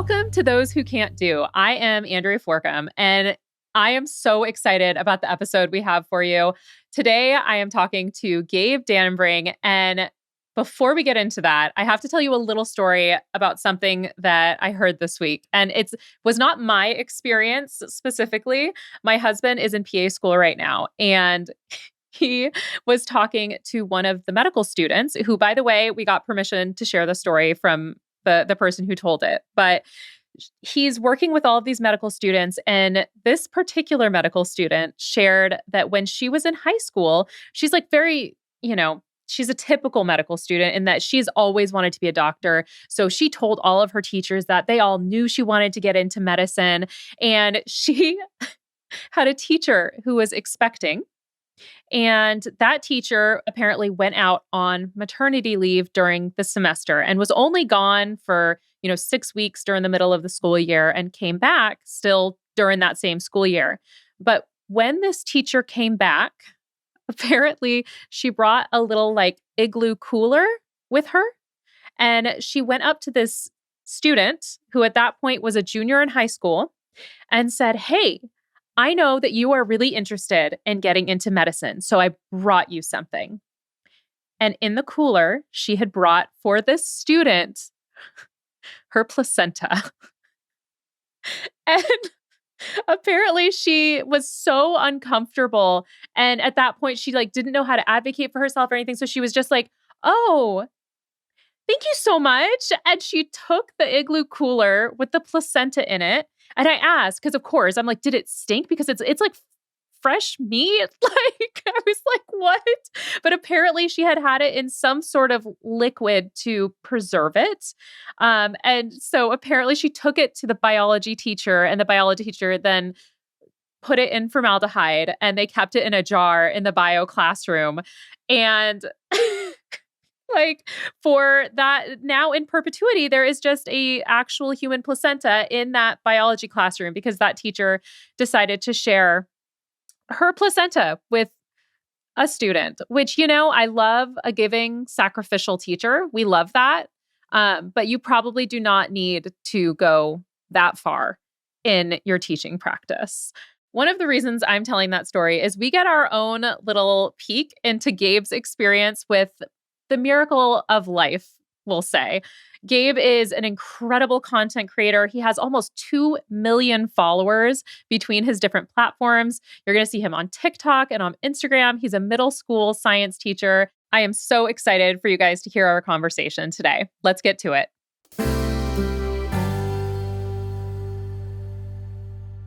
Welcome to Those Who Can't Do. I am Andrea Forkham, and I am so excited about the episode we have for you. Today, I am talking to Gabe Dannenbring, and before we get into that, I have to tell you a little story about something that I heard this week. And it was not my experience specifically. My husband is in PA school right now, and he was talking to one of the medical students who, by the way, we got permission to share the story from the person who told it. But he's working with all of these medical students. And this particular medical student shared that when she was in high school, she's like very, she's a typical medical student in that she's always wanted to be a doctor. So she told all of her teachers that they all knew she wanted to get into medicine. And she had a teacher who was expecting. And that teacher apparently went out on maternity leave during the semester and was only gone for, 6 weeks during the middle of the school year and came back still during that same school year. But when this teacher came back, apparently she brought a little igloo cooler with her. And she went up to this student who at that point was a junior in high school and said, "Hey, I know that you are really interested in getting into medicine, so I brought you something." And in the cooler, she had brought for this student her placenta. And apparently she was so uncomfortable. And at that point, she didn't know how to advocate for herself or anything. So she was just like, "Oh, thank you so much." And she took the igloo cooler with the placenta in it. And I asked, because of course, I'm like, "Did it stink?" Because it's like fresh meat. I was like, "What?" But apparently she had it in some sort of liquid to preserve it. And so apparently she took it to the biology teacher, and the biology teacher then put it in formaldehyde, and they kept it in a jar in the bio classroom. And for that, now in perpetuity, there is just a actual human placenta in that biology classroom because that teacher decided to share her placenta with a student, which, I love a giving sacrificial teacher. We love that. But you probably do not need to go that far in your teaching practice. One of the reasons I'm telling that story is we get our own little peek into Gabe's experience with the miracle of life, we'll say. Gabe is an incredible content creator. He has almost 2 million followers between his different platforms. You're going to see him on TikTok and on Instagram. He's a middle school science teacher. I am so excited for you guys to hear our conversation today. Let's get to it.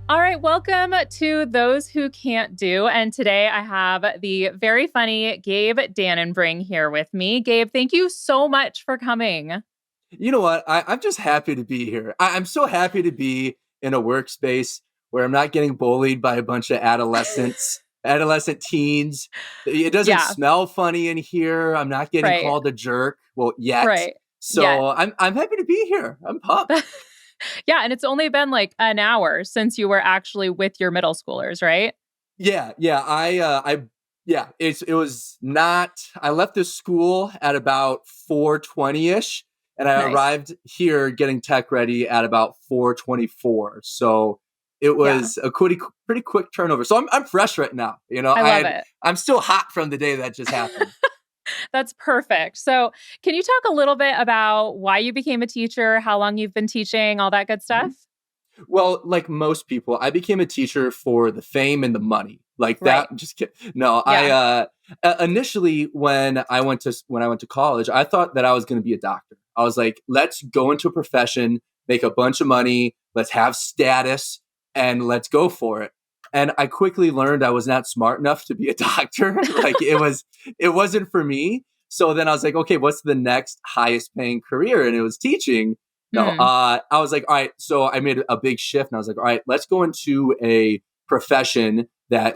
All right, welcome to Those Who Can't Do. And today I have the very funny Gabe Dannenbring here with me. Gabe, thank you so much for coming. You know what? I'm just happy to be here. I'm so happy to be in a workspace where I'm not getting bullied by a bunch of adolescent teens. It doesn't smell funny in here. I'm not getting called a jerk. Well, yet. Right. So I'm happy to be here. I'm pumped. Yeah, and it's only been an hour since you were actually with your middle schoolers, right? Yeah. It was not. I left the school at about 4:20ish, and I arrived here getting tech ready at about 4:24. So it was a pretty quick turnover. So I'm fresh right now. I love it. I'm still hot from the day that just happened. That's perfect. So can you talk a little bit about why you became a teacher, how long you've been teaching, all that good stuff? Well, like most people, I became a teacher for the fame and the money. Just kidding. No, I initially when I went to college, I thought that I was going to be a doctor. I was like, let's go into a profession, make a bunch of money, let's have status, and let's go for it. And I quickly learned I was not smart enough to be a doctor. It wasn't for me. So then I was like, okay, what's the next highest paying career? And it was teaching. I was like, all right. So I made a big shift, and I was like, all right, let's go into a profession that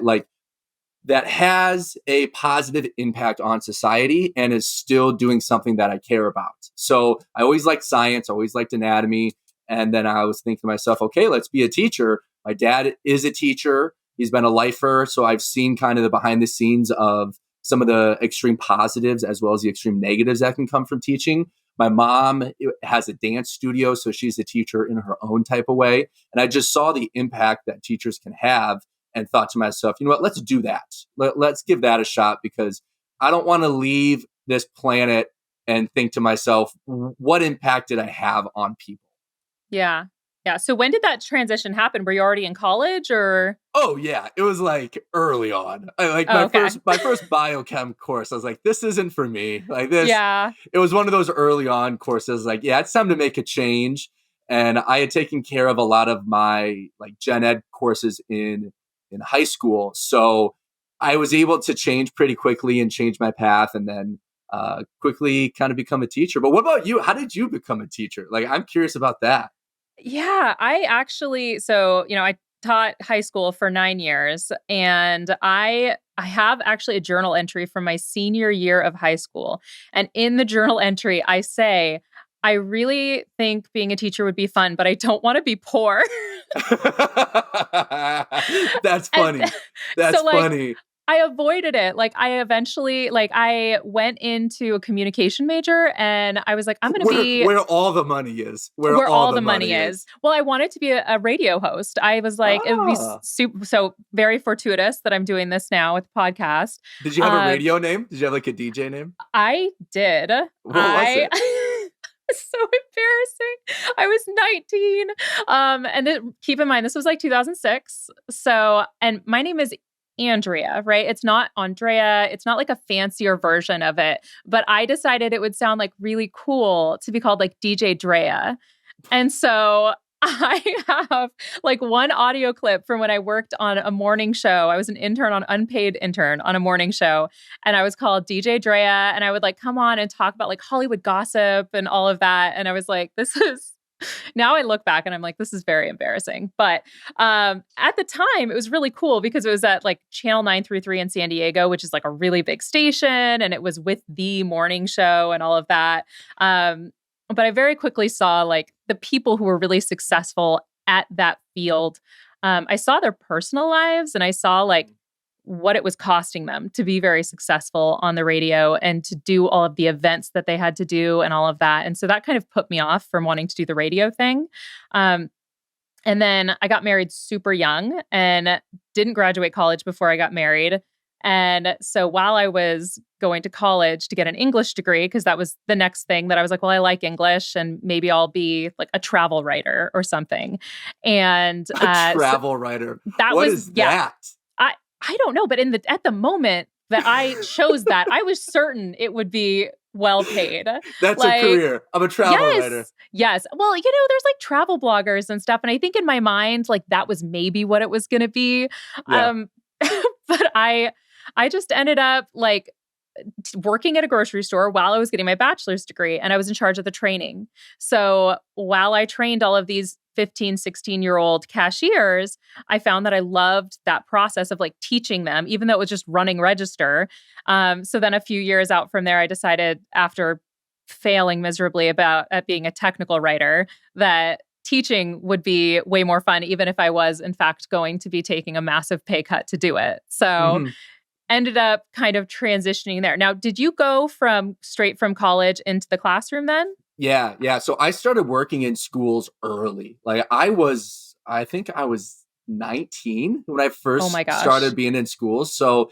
has a positive impact on society and is still doing something that I care about. So I always liked science, always liked anatomy. And then I was thinking to myself, okay, let's be a teacher. My dad is a teacher. He's been a lifer. So I've seen kind of the behind the scenes of some of the extreme positives as well as the extreme negatives that can come from teaching. My mom has a dance studio, so she's a teacher in her own type of way. And I just saw the impact that teachers can have and thought to myself, you know what, let's do that. Let's give that a shot, because I don't want to leave this planet and think to myself, what impact did I have on people? Yeah. Yeah. So when did that transition happen? Were you already in college or? Oh yeah, it was like early on. Like Oh, okay. my first biochem course, I was like, this isn't for me. Like this, Yeah. it was one of those early on courses. Like, yeah, it's time to make a change. And I had taken care of a lot of my like gen ed courses in high school, so I was able to change pretty quickly and change my path, and then quickly kind of become a teacher. But what about you? How did you become a teacher? Like, I'm curious about that. Yeah, I actually I taught high school for 9 years, and I have actually a journal entry from my senior year of high school. And in the journal entry, I say, I really think being a teacher would be fun, but I don't want to be poor. That's And funny. That's so like funny. I avoided it. Like I eventually I went into a communication major and I was like, I'm going to be Where all the money is. Where where all all the the money money is. is. Well, I wanted to be a radio host. I was like, it would be Ah. super, so very fortuitous that I'm doing this now with the podcast. Did you have a radio name? Did you have like a DJ name? I did. What was it? So embarrassing. I was 19. Keep in mind, this was like 2006. So, and my name is Andrea, right? It's not Andrea. It's not like a fancier version of it, but I decided it would sound like really cool to be called like DJ Drea. And so I have like one audio clip from when I worked on a morning show. I was an unpaid intern on a morning show, and I was called DJ Drea, and I would like come on and talk about like Hollywood gossip and all of that. And I was like, this is now I look back and I'm like, this is very embarrassing. But at the time, it was really cool because it was at like Channel 933 in San Diego, which is like a really big station. And it was with the morning show and all of that. But I very quickly saw like the people who were really successful at that field. I saw their personal lives and I saw like what it was costing them to be very successful on the radio and to do all of the events that they had to do and all of that. And so that kind of put me off from wanting to do the radio thing. And then I got married super young and didn't graduate college before I got married. And so while I was going to college to get an English degree, because that was the next thing that I was like, well, I like English and maybe I'll be like a travel writer or something. And a travel writer. That what was, is that? I don't know, but at the moment that I chose that, I was certain it would be well paid. That's like, a career. I'm a travel writer. Yes. Well, there's like travel bloggers and stuff. And I think in my mind, like that was maybe what it was going to be. Yeah. But I just ended up like working at a grocery store while I was getting my bachelor's degree, and I was in charge of the training. So while I trained all of these 15, 16-year-old cashiers, I found that I loved that process of like teaching them, even though it was just running register. So then a few years out from there, I decided after failing miserably at being a technical writer that teaching would be way more fun, even if I was in fact going to be taking a massive pay cut to do it. So ended up kind of transitioning there. Now, did you go straight from college into the classroom then? Yeah. So I started working in schools early. Like I think I was 19 when I first started being in schools. So,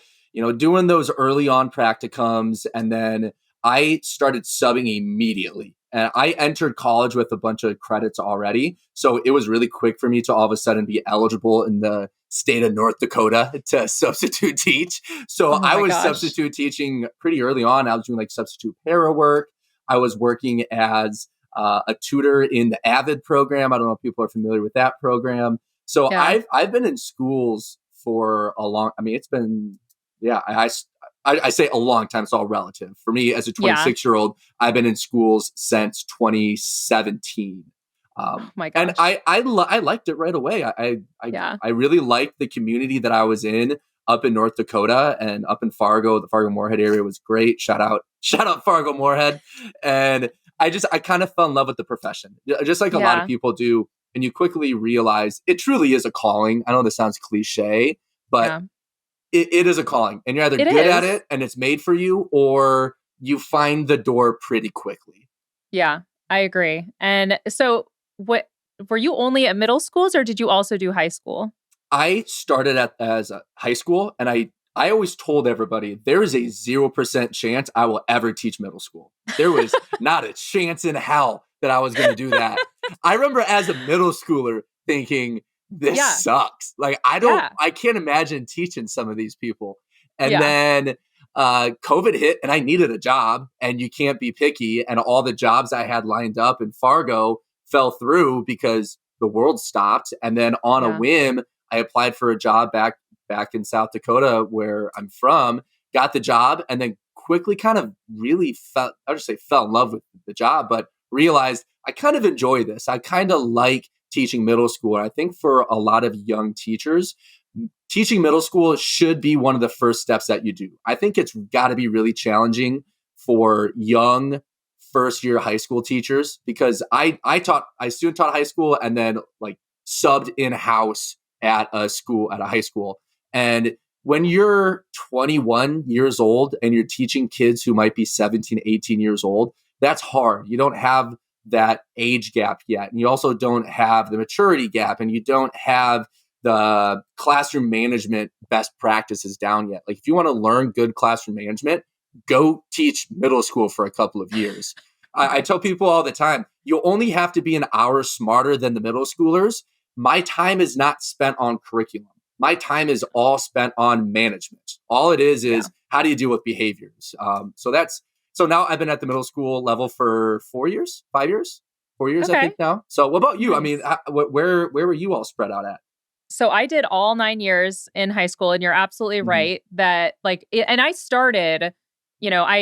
doing those early on practicums, and then I started subbing immediately. And I entered college with a bunch of credits already. So it was really quick for me to all of a sudden be eligible in the state of North Dakota to substitute teach. So I was substitute teaching pretty early on. I was doing like substitute para work. I was working as a tutor in the AVID program. I don't know if people are familiar with that program. So I've been in schools for a long, it's been, I say a long time. It's all relative. For me, as a 26-year-old, I've been in schools since 2017. Oh my gosh. And I liked it right away. I really liked the community that I was in up in North Dakota and up in Fargo. The Fargo-Moorhead area was great. Shout out Fargo-Moorhead. And I kind of fell in love with the profession, just like a lot of people do. And you quickly realize it truly is a calling. I know this sounds cliche, but it is a calling, and you're either good at it and it's made for you, or you find the door pretty quickly. Yeah, I agree. And so what were you only at middle schools or did you also do high school? I started as a high school, and I always told everybody there is a 0% chance I will ever teach middle school. There was not a chance in hell that I was going to do that. I remember as a middle schooler thinking, this Yeah. sucks. Like, Yeah. I can't imagine teaching some of these people. And Yeah. then COVID hit, and I needed a job, and you can't be picky. And all the jobs I had lined up in Fargo fell through because the world stopped. And then on a Yeah. whim, I applied for a job back in South Dakota where I'm from, got the job, and then quickly kind of really I'll just say fell in love with the job, but realized I kind of enjoy this. I kind of like teaching middle school. And I think for a lot of young teachers, teaching middle school should be one of the first steps that you do. I think it's got to be really challenging for young first year high school teachers because I student taught high school and then like subbed in house at a high school. And when you're 21 years old and you're teaching kids who might be 17, 18 years old, that's hard. You don't have that age gap yet. And you also don't have the maturity gap, and you don't have the classroom management best practices down yet. Like if you want to learn good classroom management, go teach middle school for a couple of years. I tell people all the time, you only have to be an hour smarter than the middle schoolers. My time is not spent on curriculum. My time is all spent on management. All it is how do you deal with behaviors? So now I've been at the middle school level for 4 years, 5 years, 4 years, I Okay. think now. So what about you? Nice. I mean, where were you all spread out at? So I did all 9 years in high school, and you're absolutely Mhm. right that and I started,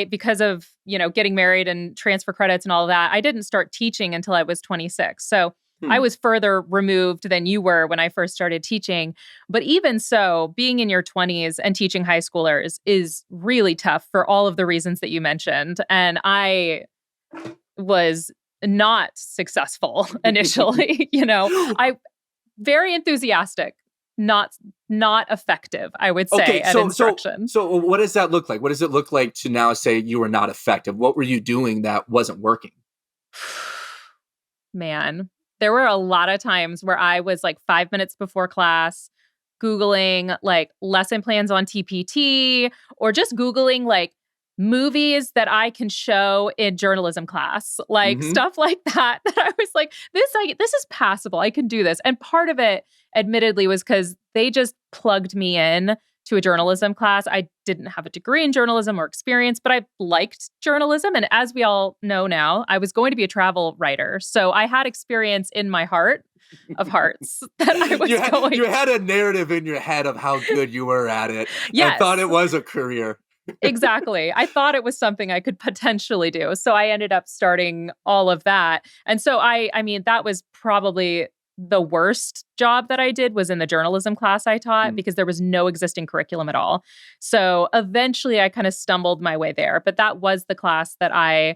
because of, getting married and transfer credits and all of that, I didn't start teaching until I was 26. So I Hmm. was further removed than you were when I first started teaching. But even so, being in your 20s and teaching high schoolers is really tough for all of the reasons that you mentioned. And I was not successful initially. I very enthusiastic, not effective, I would say, Okay, at instruction. so what does that look like? What does it look like to now say you were not effective? What were you doing that wasn't working? Man, there were a lot of times where I was like 5 minutes before class Googling like lesson plans on TPT or just Googling like movies that I can show in journalism class, like Hmm. stuff like that. That I was like, this is passable. I can do this. And part of it, admittedly, was because they just plugged me in to a journalism class. I didn't have a degree in journalism or experience, but I liked journalism. And as we all know now, I was going to be a travel writer. So I had experience in my heart of hearts that I was going. You had a narrative in your head of how good you were at it and thought Yes, it was a career. exactly. I thought it was something I could potentially do. So I ended up starting all of that. And so I mean, that was probably the worst job that I did was in the journalism class I taught Mm. because there was no existing curriculum at all. So eventually I kind of stumbled my way there, but that was the class that I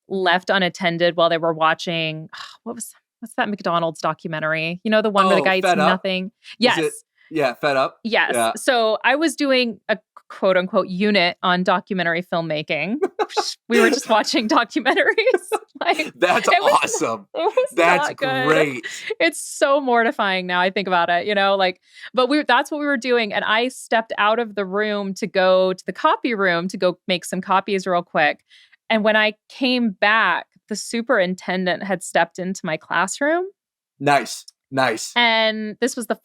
left unattended while they were watching what's that McDonald's documentary? You know, the one where the Oh, guy eats fed up? nothing. Is it? Yes. Yeah, fed up. Yes. Yeah. So I was doing a quote unquote unit on documentary filmmaking. We were just watching documentaries. Like That's it was awesome. it was That's not good. great. It's so mortifying now I think about it, but that's what we were doing. And I stepped out of the room to go to the copy room to go make some copies real quick. And when I came back, the superintendent had stepped into my classroom. Nice. Nice. And this was the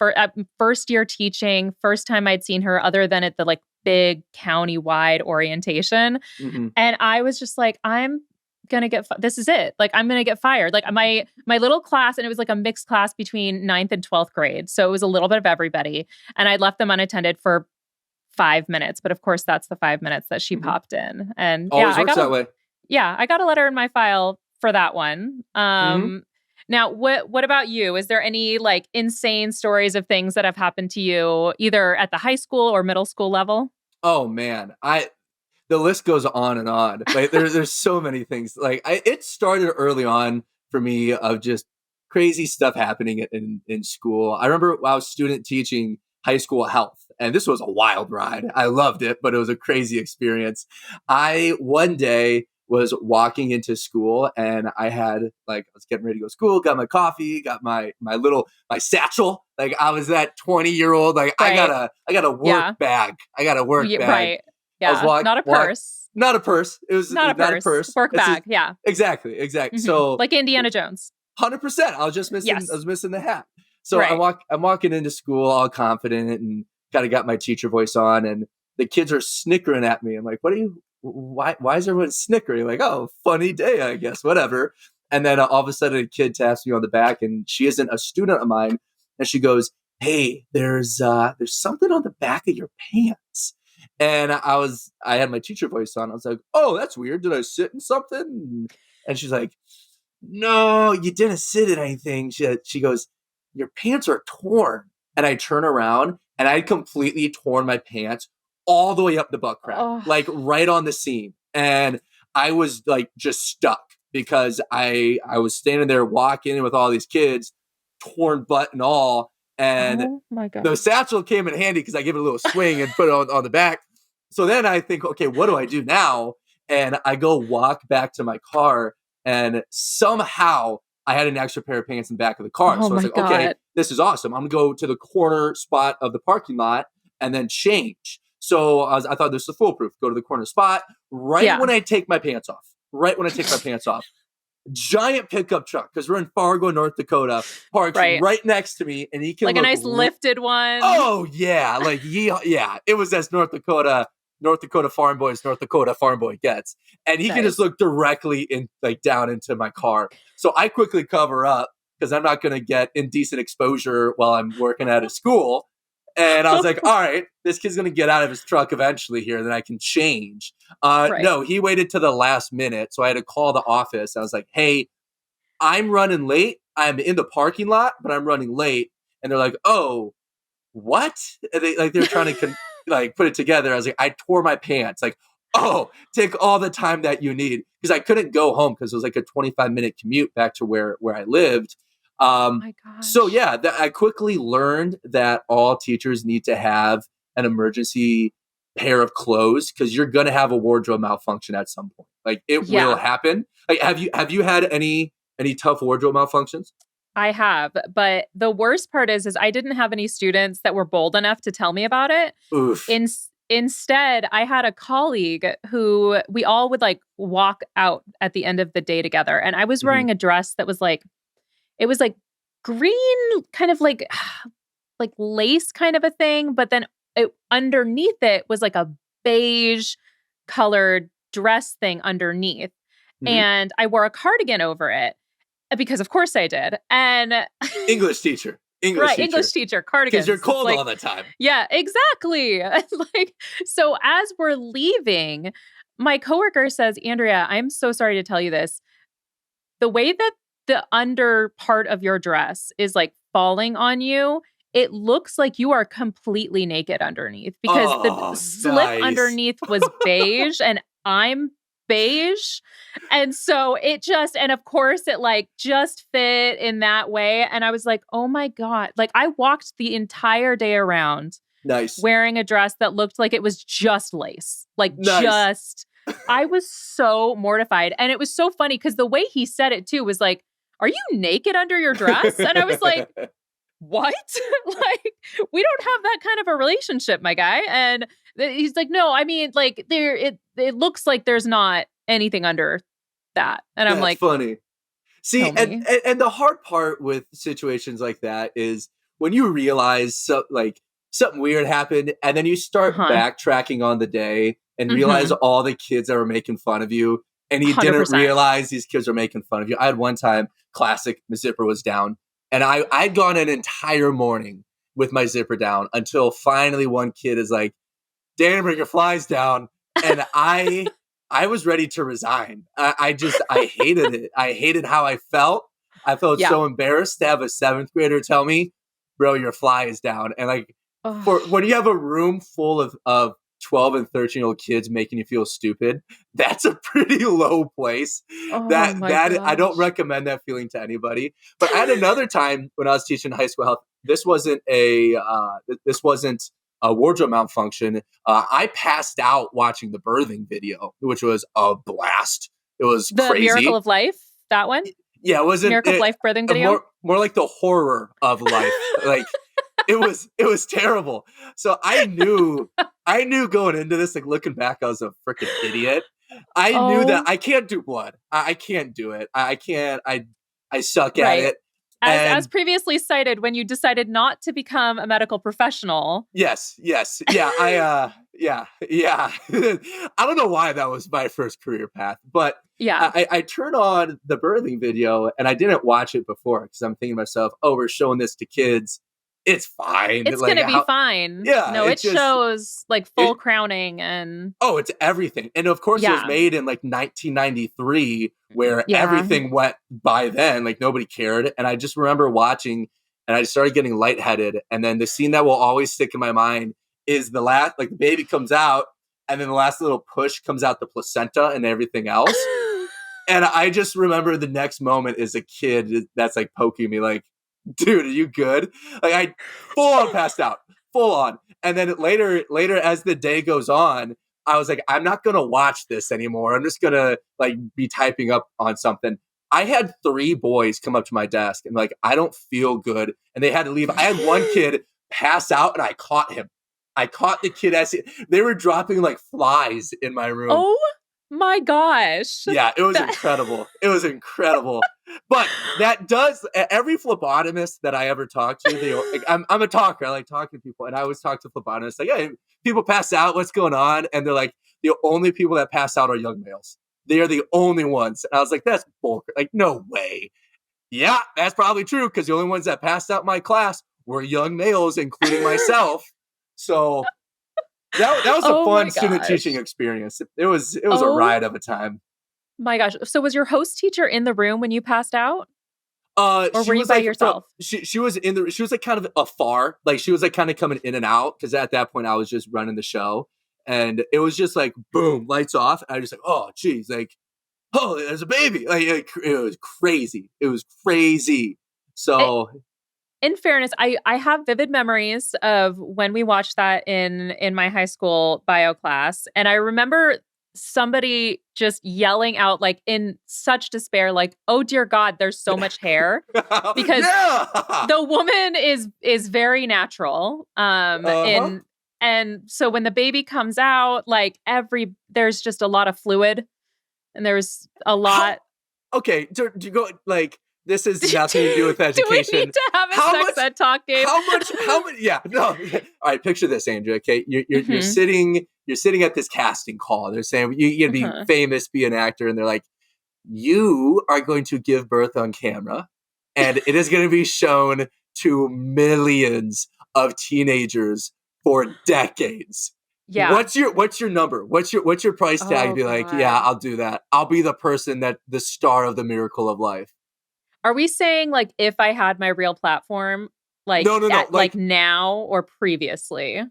first year teaching, first time I'd seen her other than at the like big county-wide orientation. Hmm. And I was just like, I'm gonna this is it. Like, I'm gonna get fired. Like my little class, and it was like a mixed class between ninth and 12th grade. So it was a little bit of everybody. And I left them unattended for 5 minutes. But of course, that's the 5 minutes that she Hmm. popped in. And Always works that way. I got a letter in my file for that one. Hmm. Now, what about you? Is there any like insane stories of things that have happened to you either at the high school or middle school level? Oh man, the list goes on and on. Like there's so many things. Like it started early on for me of just crazy stuff happening in school. I remember I was student teaching high school health, and this was a wild ride. I loved it, but it was a crazy experience. I one day was walking into school, and I was getting ready to go to school, got my coffee, got my satchel. Like I was that 20-year-old, like Right. I got a work bag. I got a work bag. Right. Yeah. I was not a purse. Not a purse. It was not a purse. Work bag. Yeah. Exactly. Mm-hmm. So like Indiana Jones. 100%. I was just missing. Yes. I was missing the hat. So right. I'm walking into school all confident and kind of got my teacher voice on, and the kids are snickering at me. I'm like, why is everyone snickering? Like, oh, funny day, I guess, whatever. And then all of a sudden a kid taps me on the back, and she isn't a student of mine. And she goes, hey, there's something on the back of your pants. And I had my teacher voice on. I was like, oh, that's weird. Did I sit in something? And she's like, no, you didn't sit in anything. She goes, your pants are torn. And I turn around, and I completely torn my pants all the way up the butt crack, like right on the seam. And I was like just stuck because I was standing there walking with all these kids, torn butt and all. And the satchel came in handy because I gave it a little swing and put it on the back. So then I think, okay, what do I do now? And I go walk back to my car, and somehow I had an extra pair of pants in the back of the car. So I was like, okay, this is awesome. I'm going to go to the corner spot of the parking lot and then change. So I thought this was foolproof. Go to the corner spot when I take my pants off. Giant pickup truck, because we're in Fargo, North Dakota, parks right next to me, and he can like a nice lifted one. Oh yeah, it was as North Dakota farm boy gets, and he can just look directly in, like down into my car. So I quickly cover up because I'm not going to get indecent exposure while I'm working at a school. And I was like, all right, this kid's going to get out of his truck eventually here, then I can change. No, he waited to the last minute. So I had to call the office. I was like, hey, I'm running late. I'm in the parking lot, but I'm running late. And they're like, oh, what? And they're trying to put it together. I was like, I tore my pants. Like, oh, take all the time that you need. Because I couldn't go home because it was like a 25-minute commute back to where I lived. Oh my gosh. So yeah, I quickly learned that all teachers need to have an emergency pair of clothes because you're going to have a wardrobe malfunction at some point. Like it will happen. Like, have you had any tough wardrobe malfunctions? I have, but the worst part is I didn't have any students that were bold enough to tell me about it. Oof. Instead, I had a colleague who we all would like walk out at the end of the day together, and I was wearing a dress that was like, it was like green, kind of like lace kind of a thing. But then underneath it was like a beige colored dress thing underneath. And I wore a cardigan over it because of course I did. And English teacher, cardigan. Because you're cold all the time. Yeah, exactly. So as we're leaving, my coworker says, Andrea, I'm so sorry to tell you this. The way that the under part of your dress is like falling on you, it looks like you are completely naked underneath because the slip underneath was beige and I'm beige. And so and of course it like just fit in that way. And I was like, oh my God. Like I walked the entire day around wearing a dress that looked like it was just lace. Like I was so mortified. And it was so funny because the way he said it too was like, are you naked under your dress? And I was like, what? Like, we don't have that kind of a relationship, my guy. And he's like, no, I mean, like it looks like there's not anything under that. And I'm like, funny. See, and the hard part with situations like that is when you realize something weird happened and then you start backtracking on the day and realize all the kids that were making fun of you. And you 100%. Didn't realize these kids were making fun of you. I had one time, classic, my zipper was down. And I'd gone an entire morning with my zipper down until finally one kid is like, Dannenbring, your fly's down. And I was ready to resign. I hated it. I hated how I felt. I felt so embarrassed to have a 7th grader tell me, bro, your fly is down. And like, when you have a room full of 12 and 13-year-old kids making you feel stupid, that's a pretty low place. I don't recommend that feeling to anybody. But I had another time when I was teaching high school health. This wasn't a wardrobe malfunction. I passed out watching the birthing video, which was a blast. It was The Miracle crazy. of Life, that one? Yeah, it wasn't Miracle of Life birthing video? more like the horror of life. Like it was terrible. So I knew going into this, like looking back, I was a freaking idiot. I knew that Oh, I can't do blood. I can't do it. I can't. I suck at right. it. As And previously cited, when you decided not to become a medical professional. yes, yeah. Yeah. I don't know why that was my first career path, but Yeah. I turned on the birthing video and I didn't watch it before because I'm thinking to myself, oh, we're showing this to kids. It's fine. It's Like gonna be how fine. yeah, No, it it's just shows like full it crowning and oh, it's everything. And of course it was yeah. made in like 1993 where Yeah. everything went by then, like nobody cared. And I just remember watching and I just started getting lightheaded. And then the scene that will always stick in my mind is the last, like the baby comes out and then the last little push comes out the placenta and everything else. And I just remember the next moment is a kid that's like poking me like, dude, are you good? Like I full on passed out, full on. And then later as the day goes on, I was like, I'm not gonna watch this anymore. I'm just gonna like be typing up on something. I had 3 boys come up to my desk and like, I don't feel good. And they had to leave. I had one kid pass out and I caught him. I caught the kid as they were dropping like flies in my room. Oh my gosh. Yeah, it was incredible. It was incredible. But that does every phlebotomist that I ever talked to. Like, I'm a talker. I like talking to people, and I always talk to phlebotomists. Like, hey, people pass out. What's going on? And they're like, the only people that pass out are young males. They are the only ones. And I was like, that's bull. Like, no way. Yeah, that's probably true because the only ones that passed out in my class were young males, including myself. So that was a Oh fun my student gosh. teaching experience. It was a Oh ride of a time. my gosh. So was your host teacher in the room when you passed out? Or She were you was by like from yourself? she was in the she was like kind of afar, like she was like kind of coming in and out because at that point I was just running the show, and it was just like boom, lights off. And I was just like, oh geez, like oh, there's a baby, like it was crazy, it was crazy. I So In fairness, I have vivid memories of when we watched that in my high school bio class, and I remember somebody just yelling out like in such despair, like, "Oh dear God, there's so much hair," because yeah, the woman is very natural, uh-huh. and so when the baby comes out, like there's just a lot of fluid, and there's a How lot. okay? Do you go like this has do, nothing to do with do we need education? to have a How sex much? ed talk, Gabe? How much? Yeah, no. All right, picture this, Andrea. Okay, Hmm. you're sitting at this casting call. They're saying you're gonna be Uh-huh. famous, be an actor, and they're like, you are going to give birth on camera, and it is going to be shown to millions of teenagers for decades. Yeah. What's your number? What's your price tag? Oh Be like, yeah, God. I'll do that. I'll be the person that the star of the miracle of life. Are we saying like if I had my real platform, like No. at like now or previously?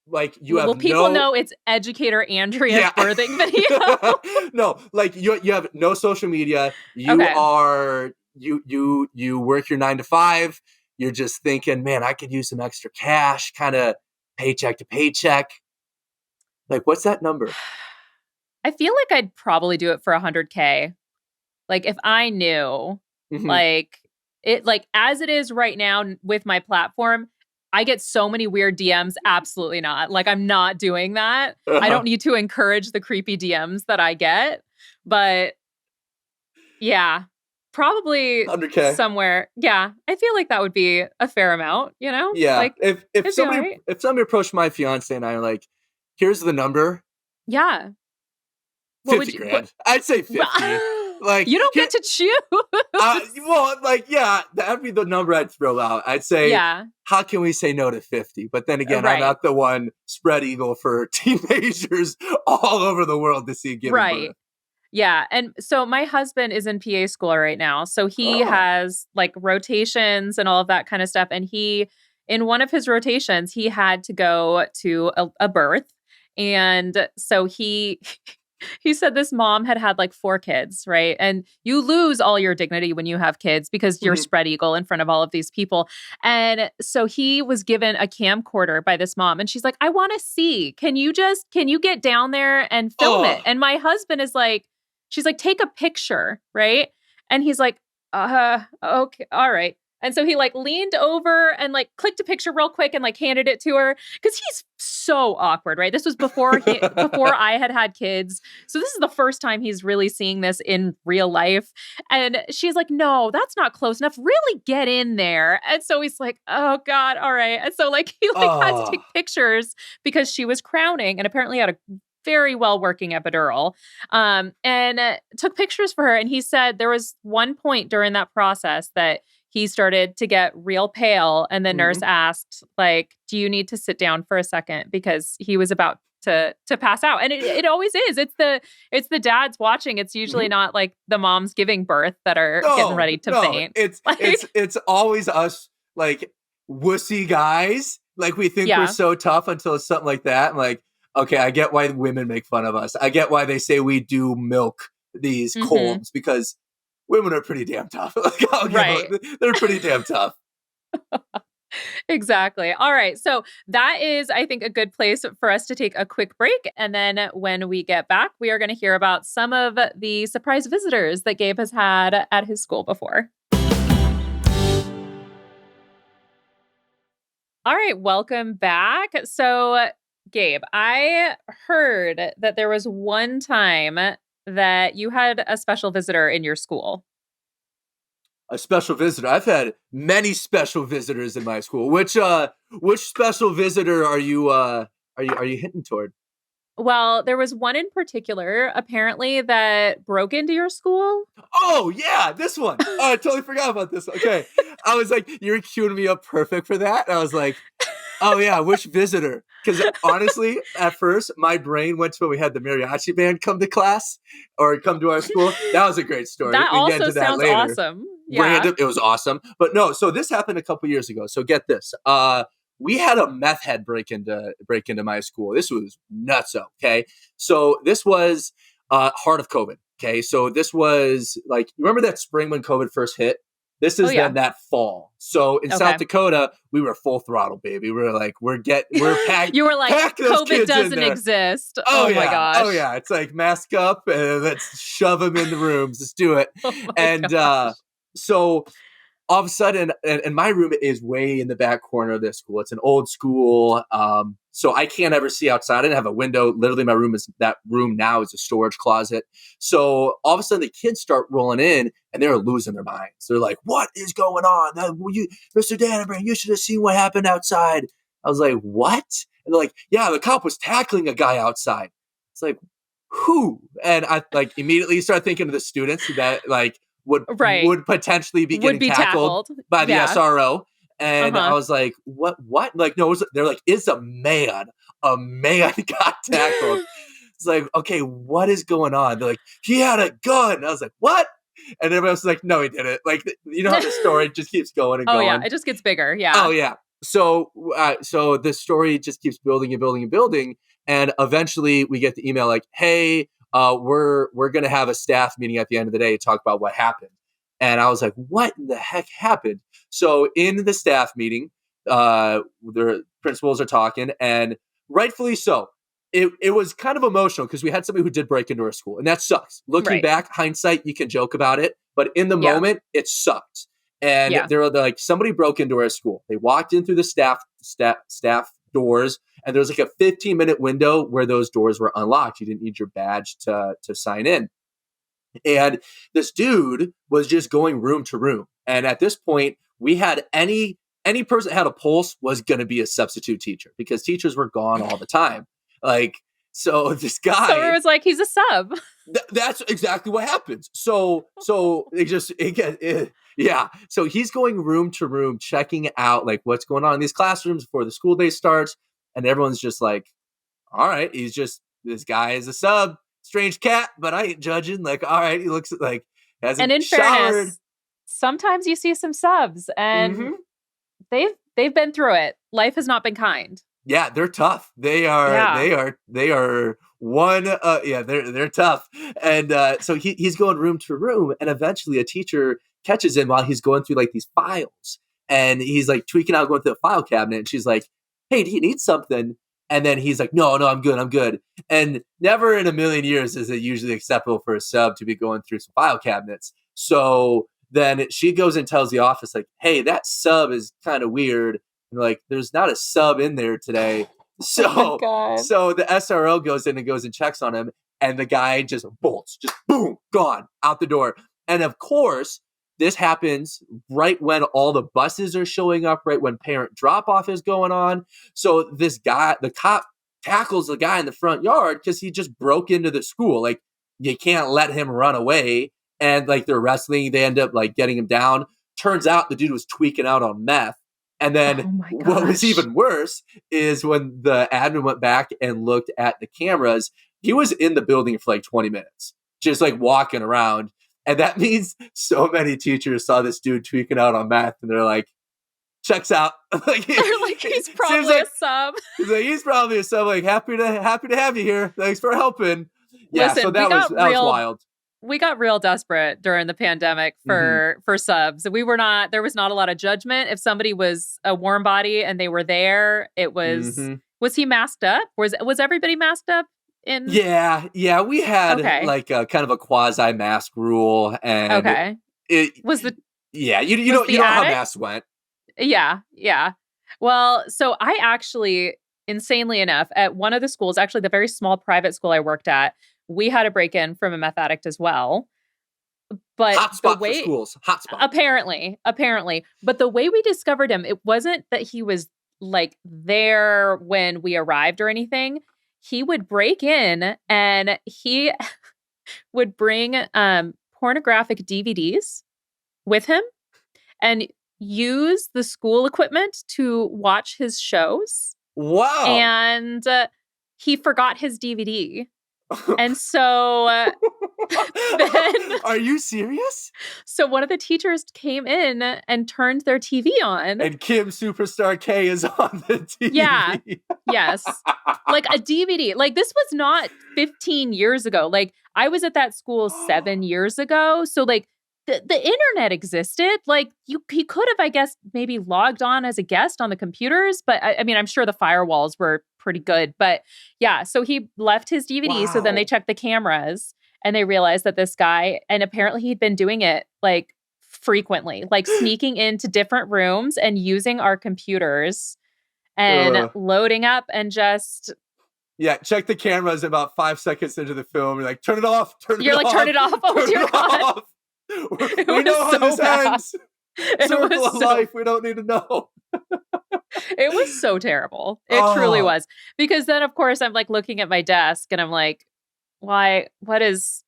Like you Will have people no know it's educator Andrea's yeah. birthing video? No, like you have no social media. You Okay. are you work your 9 to 5. You're just thinking, man, I could use some extra cash, kind of paycheck to paycheck. Like, what's that number? I feel like I'd probably do it for 100K. Like if I knew Hmm. like like as it is right now with my platform, I get so many weird DMs. Absolutely not. Like I'm not doing that. I Uh-huh. don't need to encourage the creepy DMs that I get. But yeah, probably 100K. somewhere. Yeah, I feel like that would be a fair amount, you know? Yeah. Like If it'd be all right. somebody approached my fiance and I are like, here's the number, Yeah. What would 50 you what grand. I'd say well, 50. Like you don't here, get to choose. well, like, yeah, that'd be the number I'd throw out. I'd say, Yeah, how can we say no to 50? But then again, I'm right. not the one spread eagle for teenagers all over the world to see giving Right. birth. Yeah, and so my husband is in PA school right now. So he Oh, has like rotations and all of that kind of stuff, and he in one of his rotations, he had to go to a birth. And so he he said this mom had like 4 kids, right? And you lose all your dignity when you have kids because you're mhm. spread eagle in front of all of these people. And so he was given a camcorder by this mom and she's like, "I want to see. Can you get down there and film it?" Oh, And my husband is like, she's like, take a picture, right? And he's like, okay, all right. And so he like leaned over and like clicked a picture real quick and like handed it to her because he's so awkward, right? This was before I had kids. So this is the first time he's really seeing this in real life. And she's like, no, that's not close enough. Really get in there. And so he's like, oh God, all right. And so like he like had to take pictures because she was crowning and apparently had a very well working epidural, and took pictures for her. And he said there was one point during that process that he started to get real pale. And the nurse asked, like, do you need to sit down for a second? Because he was about to pass out. And it always is. It's the dads watching. It's usually not like the moms giving birth that are getting ready to faint. It's always us, like, wussy guys. Like, we think we're so tough until it's something like that. I'm like, okay, I get why women make fun of us. I get why they say we do milk these colds, because women are pretty damn tough. Right. They're pretty damn tough. Exactly. All right. So that is, I think, a good place for us to take a quick break. And then when we get back, we are going to hear about some of the surprise visitors that Gabe has had at his school before. All right. Welcome back. So, Gabe, I heard that there was one time that you had a special visitor in your school. A special visitor? I've had many special visitors in my school. Which special visitor are you hinting toward? Well, there was one in particular, apparently, that broke into your school. Oh, yeah, this one. Oh, I totally forgot about this. Okay. I was like, you're queuing me up perfect for that. And I was like, oh, yeah, which visitor? Because honestly, at first, my brain went to when we had the mariachi band come to class or come to our school. That was a great story. That also sounds awesome. Yeah. Random. It was awesome. But no, so this happened a couple years ago. So get this. We had a meth head break into my school. This was nutso. Okay. So this was heart of COVID. Okay. So this was like, remember that spring when COVID first hit? This is then that fall. So in South Dakota, we were full throttle, baby. We were like, we're packed. You were like, COVID doesn't exist. Oh my gosh. Oh yeah. It's like mask up and let's shove them in the rooms. Let's do it. So all of a sudden, and my room is way in the back corner of this school. It's an old school. So I can't ever see outside. I didn't have a window. Literally, that room now is a storage closet. So all of a sudden, the kids start rolling in and they're losing their minds. They're like, what is going on? Mr. Dannenbring, you should have seen what happened outside. I was like, what? And they're like, yeah, the cop was tackling a guy outside. It's like, who? And I like immediately start thinking of the students that like, would potentially be getting tackled by the SRO. And I was like, what? Like, no, they're like, it's a man got tackled. It's like, okay, what is going on? They're like, he had a gun. And I was like, what? And everybody was like, no, he didn't. Like, you know how the story just keeps going and going. Oh yeah, it just gets bigger. Yeah. Oh yeah. So the story just keeps building and building and building. And eventually we get the email like, hey, we're going to have a staff meeting at the end of the day to talk about what happened. And I was like, what in the heck happened? So in the staff meeting, the principals are talking, and rightfully so. It was kind of emotional because we had somebody who did break into our school, and that sucks. Looking back, hindsight, you can joke about it, but in the moment, it sucked. And they're like, somebody broke into our school. They walked in through the staff doors, and there was like a 15-minute window where those doors were unlocked. You didn't need your badge to sign in. And this dude was just going room to room. And at this point, we had any person that had a pulse was going to be a substitute teacher because teachers were gone all the time. Like, so this guy. So it was like, he's a sub. That's exactly what happens. So So he's going room to room, checking out like what's going on in these classrooms before the school day starts. And everyone's just like, all right, this guy is a sub. Strange cat, but I ain't judging. Like, all right, he looks like hasn't and in showered. Fairness, sometimes you see some subs, and they've been through it. Life has not been kind. Yeah, they're tough. They are one. They're tough. And so he's going room to room, and eventually a teacher catches him while he's going through like these files, and he's like tweaking out, going through the file cabinet, and she's like, "Hey, do you need something?" And then he's like, no, I'm good. And never in a million years is it usually acceptable for a sub to be going through some file cabinets. So then she goes and tells the office, like, hey, that sub is kind of weird. And like, there's not a sub in there today. So, so the SRO goes in and checks on him. And the guy just bolts, just boom, gone, out the door. And of course, this happens right when all the buses are showing up, right when parent drop-off is going on. So this guy, the cop, tackles the guy in the front yard because he just broke into the school. Like, you can't let him run away. And like, they're wrestling. They end up like getting him down. Turns out the dude was tweaking out on meth. And then what was even worse is when the admin went back and looked at the cameras, he was in the building for like 20 minutes, just like walking around. And that means so many teachers saw this dude tweaking out on meth and they're like, checks out. Like, he's probably a sub. He's probably a sub. Like, happy to have you here. Thanks for helping. Yeah, listen, so that was wild. We got real desperate during the pandemic for subs. There was not a lot of judgment. If somebody was a warm body and they were there, it was, was he masked up? Was everybody masked up? Yeah, we had like a kind of a quasi mask rule, and it was the you know how masks went. Yeah. Well, so I actually, insanely enough, at one of the schools, actually the very small private school I worked at, we had a break-in from a meth addict as well. But hotspot for schools, hotspot. Apparently, but the way we discovered him, it wasn't that he was like there when we arrived or anything. He would break in and he would bring pornographic DVDs with him and use the school equipment to watch his shows. Wow. And he forgot his DVD. And so then, are you serious? So one of the teachers came in and turned their TV on. And Kim Superstar K is on the TV. Yeah. Yes. Like a DVD. Like, this was not 15 years ago. Like, I was at that school 7 years ago. So like the internet existed. Like, he could have, I guess, maybe logged on as a guest on the computers. But I mean, I'm sure the firewalls were pretty good. But yeah, so he left his DVD. Wow. So then they checked the cameras and they realized that this guy, and apparently he'd been doing it like frequently, like sneaking into different rooms and using our computers and loading up and just... Yeah, check the cameras about 5 seconds into the film. You're like, turn it off. You're like, turn it off. Oh, dear God. We know how this ends. Circle of life. We don't need to know. It was so terrible. It truly was. Because then, of course, I'm like looking at my desk and I'm like, why is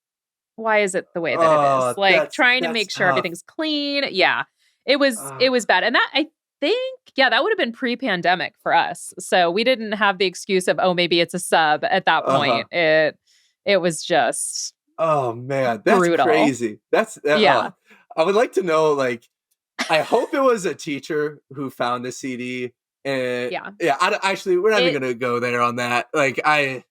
it the way that it is? Like, trying to make sure everything's clean. Yeah, it was bad. And that, I think, that would have been pre-pandemic for us. So we didn't have the excuse of, maybe it's a sub at that point. It was just... Oh man, that's brutal. Crazy. I would like to know, like, I hope it was a teacher who found the CD. And actually, we're not even gonna go there on that. Like, that's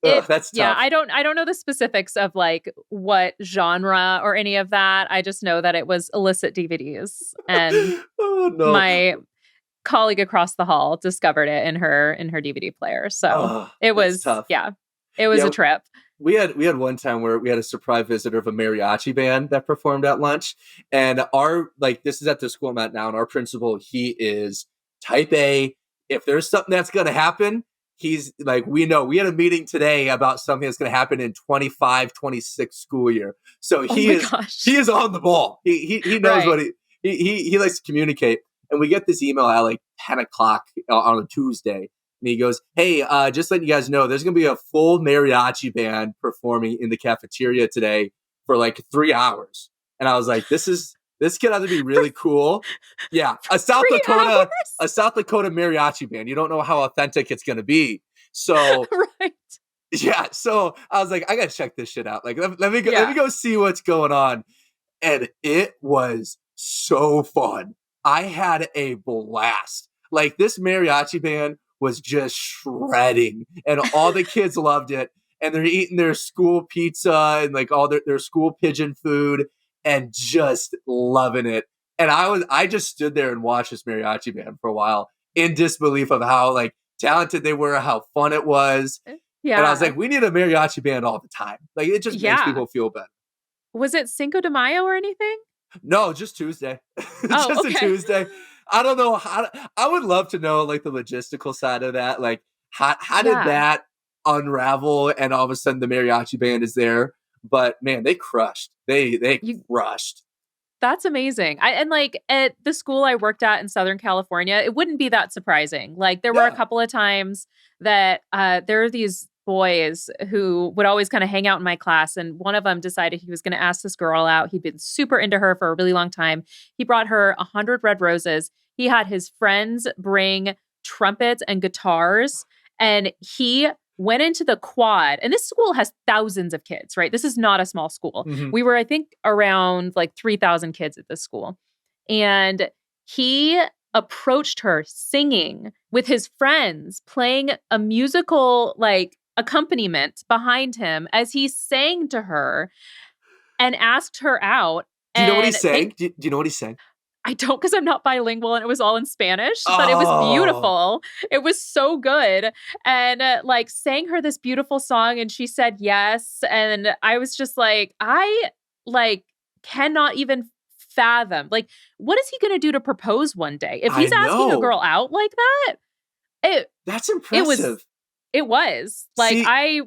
tough. Yeah, I don't know the specifics of like what genre or any of that. I just know that it was illicit DVDs, and my colleague across the hall discovered it in her DVD player. So it was tough. Yeah, it was a trip. We had one time where we had a surprise visitor of a mariachi band that performed at lunch, and this is at the school I'm at now, and our principal, he is type A. If there's something that's going to happen, he's like, we know. We had a meeting today about something that's going to happen in 25-26 school year. So he is on the ball. He knows what he likes to communicate. And we get this email at like 10 o'clock on a Tuesday. And he goes, hey, just letting you guys know, there's going to be a full mariachi band performing in the cafeteria today for like 3 hours. And I was like, this could either be really cool. Yeah. A South Dakota mariachi band. You don't know how authentic it's going to be. So, yeah. So I was like, I got to check this shit out. Like, let me go see what's going on. And it was so fun. I had a blast. Like, this mariachi band was just shredding, and all the kids loved it, and they're eating their school pizza and like all their school pigeon food and just loving it. And I just stood there and watched this mariachi band for a while in disbelief of how like talented they were, how fun it was. And I was Yeah. like, we need a mariachi band all the time. Like, it just makes Yeah. people feel better. Was it Cinco de Mayo or anything? No, just Tuesday. Oh, Just a okay. Tuesday. I don't know I would love to know like the logistical side of that. Like how did Yeah. that unravel and all of a sudden the mariachi band is there? But man, they crushed. They You crushed. That's amazing. And like at the school I worked at in Southern California, it wouldn't be that surprising. Like there were a Yeah. couple of times that there are these boys who would always kind of hang out in my class. And one of them decided he was going to ask this girl out. He'd been super into her for a really long time. He brought her 100 red roses. He had his friends bring trumpets and guitars. And he went into the quad. And this school has thousands of kids, right? This is not a small school. Mhm. We were, I think, around like 3,000 kids at this school. And he approached her singing with his friends, playing a musical like accompaniment behind him as he sang to her and asked her out. Do you know what he And sang? Do you know what he sang? I don't, because I'm not bilingual and it was all in Spanish, but it was Oh, beautiful. It was so good. And like sang her this beautiful song and she said yes. And I was just like, I like cannot even fathom. Like, what is he going to do to propose one day? If I he's asking a know. girl out like that, it, That's it was, impressive. it was like, See, I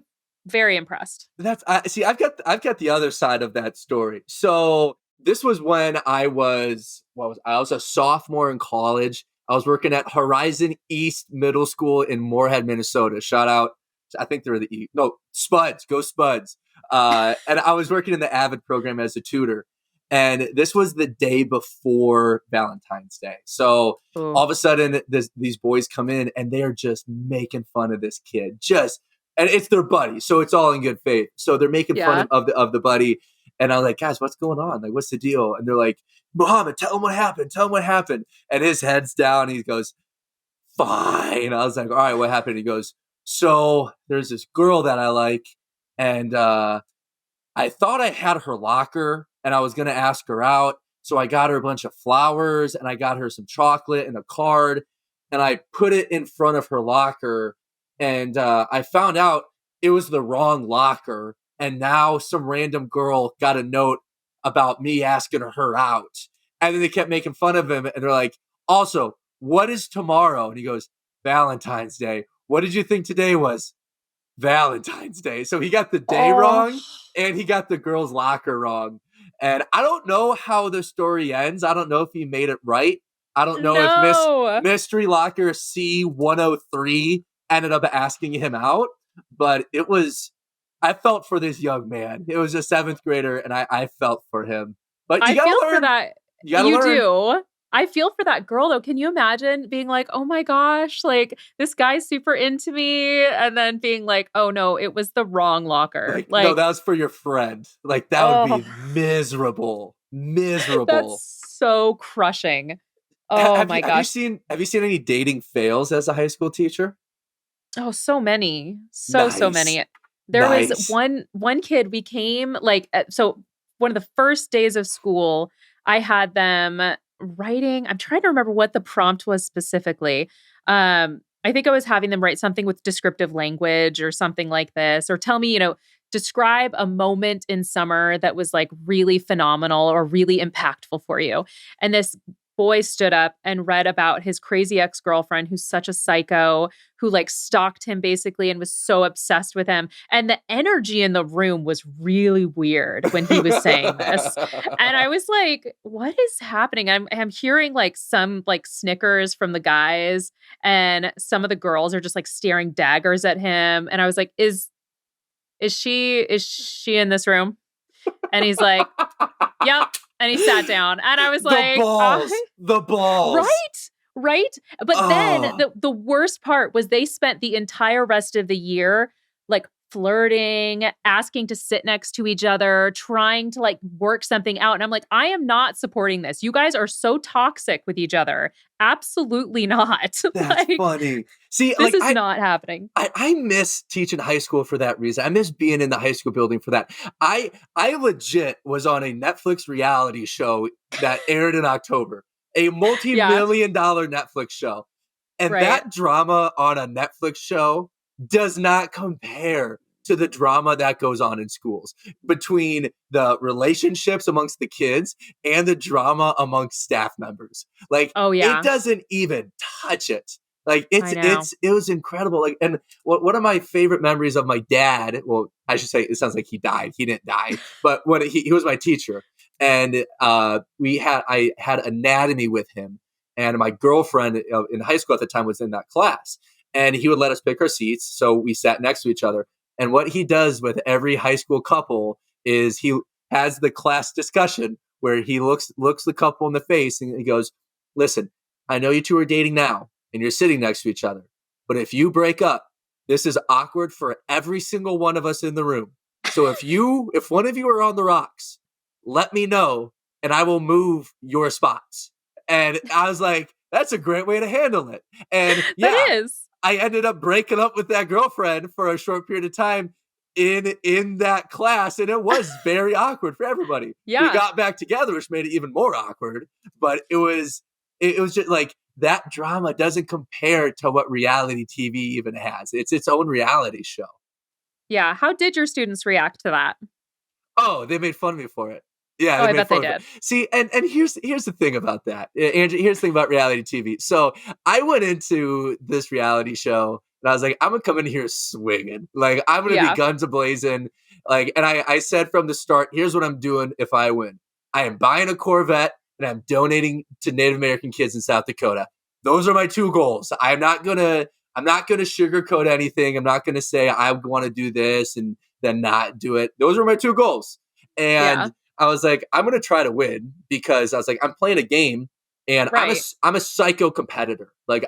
very impressed. that's I see. I've got the other side of that story. So this was when I was I was a sophomore in college. I was working at Horizon East Middle School in Moorhead, Minnesota. Shout out! I think they're the no Spuds. Go Spuds! And I was working in the Avid program as a tutor. And this was the day before Valentine's Day. So all Oh, of a sudden, these boys come in and they are just making fun of this kid. And it's their buddy, so it's all in good faith. So they're making fun yeah. of the buddy, and I'm like, guys, what's going on? Like, what's the deal? And they're like, Muhammad, tell him what happened. Tell him what happened. And his head's down. He goes, fine. I was like, all right, what happened? He goes, so there's this girl that I like, and I thought I had her locker, and I was gonna ask her out. So I got her a bunch of flowers, and I got her some chocolate and a card, and I put it in front of her locker and I found out it was the wrong locker. And now some random girl got a note about me asking her out. And then they kept making fun of him. And they're like, also, what is tomorrow? And he goes, Valentine's Day. What did you think today was? Valentine's Day. So he got the day Oh, wrong and he got the girl's locker wrong. And I don't know how the story ends. I don't know if he made it right. I don't know if no. Mystery Locker C103 ended up asking him out, but I felt for this young man. It was a seventh grader and I felt for him. But you I gotta feel for learn. that. You gotta You learn. do. I feel for that girl though. Can you imagine being like, "Oh my gosh, like this guy's super into me," and then being like, "Oh no, it was the wrong locker." Like, no, Like, that was for your friend. Like, that would oh, be miserable. Miserable. that's so crushing. Oh my Have you gosh. seen any dating fails as a high school teacher? Oh, so many. So Nice. many. There was Nice. one kid we came like so one of the first days of school, I had them writing. I'm trying to remember what the prompt was specifically. I think I was having them write something with descriptive language or something like this, or tell me, describe a moment in summer that was like really phenomenal or really impactful for you. And this boy stood up and read about his crazy ex-girlfriend who's such a psycho, who like stalked him basically and was so obsessed with him. And the energy in the room was really weird when he was saying this. And I was like, what is happening? I'm hearing like some like snickers from the guys and some of the girls are just like staring daggers at him. And I was like, is she in this room? And he's like, yep. And he sat down. And I was The like, balls. The balls. right? Right? But then Oh. the worst part was they spent the entire rest of the year like flirting, asking to sit next to each other, trying to like work something out. And I'm like, I am not supporting this. You guys are so toxic with each other. Absolutely not. That's Like, funny. See, this like is not happening. I miss teaching high school for that reason. I miss being in the high school building for that. I legit was on a Netflix reality show that aired in October, a Yeah. multi-million-dollar Netflix show. And that drama on a Netflix show does not compare to the drama that goes on in schools between the relationships amongst the kids and the drama amongst staff members. Like, it doesn't even touch it. Like, it was incredible. Like, and one of my favorite memories of my dad, well, I should say, it sounds like he died. He didn't die, but when he was my teacher, and I had anatomy with him, and my girlfriend in high school at the time was in that class, and he would let us pick our seats, so we sat next to each other. And what he does with every high school couple is he has the class discussion where he looks the couple in the face and he goes, "Listen, I know you two are dating now and you're sitting next to each other, but if you break up, this is awkward for every single one of us in the room. So if one of you are on the rocks, let me know and I will move your spots." And I was like, that's a great way to handle it. And that is. I ended up breaking up with that girlfriend for a short period of time in that class, and it was very awkward for everybody. Yeah. We got back together, which made it even more awkward. But it was just like, that drama doesn't compare to what reality TV even has. It's its own reality show. Yeah. How did your students react to that? Oh, they made fun of me for it. Yeah, I bet they did. See, and here's the thing about that, Andrea. Here's the thing about reality TV. So I went into this reality show and I was like, I'm gonna come in here swinging. Like, I'm gonna be guns a-blazing. Like, and I said from the start, here's what I'm doing if I win. I am buying a Corvette and I'm donating to Native American kids in South Dakota. Those are my two goals. I'm not gonna sugarcoat anything. I'm not gonna say I want to do this and then not do it. Those are my two goals. And I was like, I'm going to try to win, because I was like, I'm playing a game and I'm a psycho competitor. I'm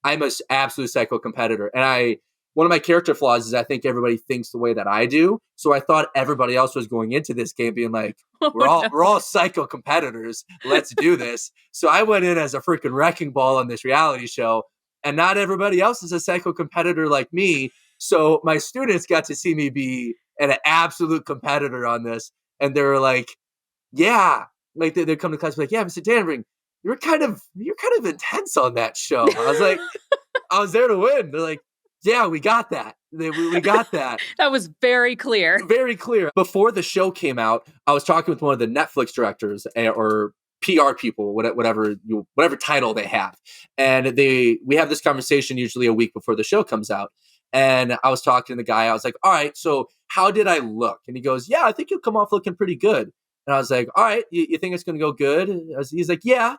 an absolute psycho competitor. And one of my character flaws is I think everybody thinks the way that I do. So I thought everybody else was going into this game being like, we're all psycho competitors. Let's do this. So I went in as a freaking wrecking ball on this reality show, and not everybody else is a psycho competitor like me. So my students got to see me be an absolute competitor on this. And they were like, yeah, like they come to class and be like, yeah, Mr. Dannenbring, you're kind of intense on that show. I was like, I was there to win. They're like, yeah, we got that. We got that. That was very clear. Very clear. Before the show came out, I was talking with one of the Netflix directors or PR people, whatever title they have. And we have this conversation usually a week before the show comes out. And I was talking to the guy. I was like, all right, so how did I look? And he goes, yeah, I think you'll come off looking pretty good. And I was like, all right, you think it's going to go good? He's like, yeah,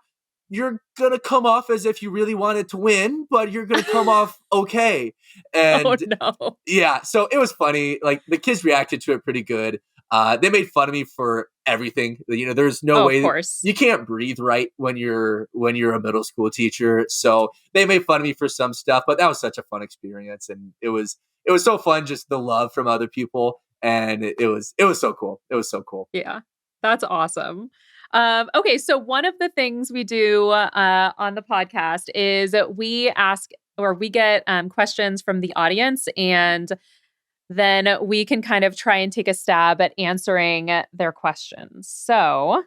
you're going to come off as if you really wanted to win, but you're going to come off okay. And oh, no. Yeah, so it was funny. Like, the kids reacted to it pretty good. They made fun of me for everything. You know, there's no way. Of course. You can't breathe right when you're a middle school teacher. So they made fun of me for some stuff, but that was such a fun experience, and it was so fun, just the love from other people, and it was so cool. It was so cool. Yeah, that's awesome. Okay, so one of the things we do on the podcast is we ask, or we get questions from the audience, and then we can kind of try and take a stab at answering their questions. So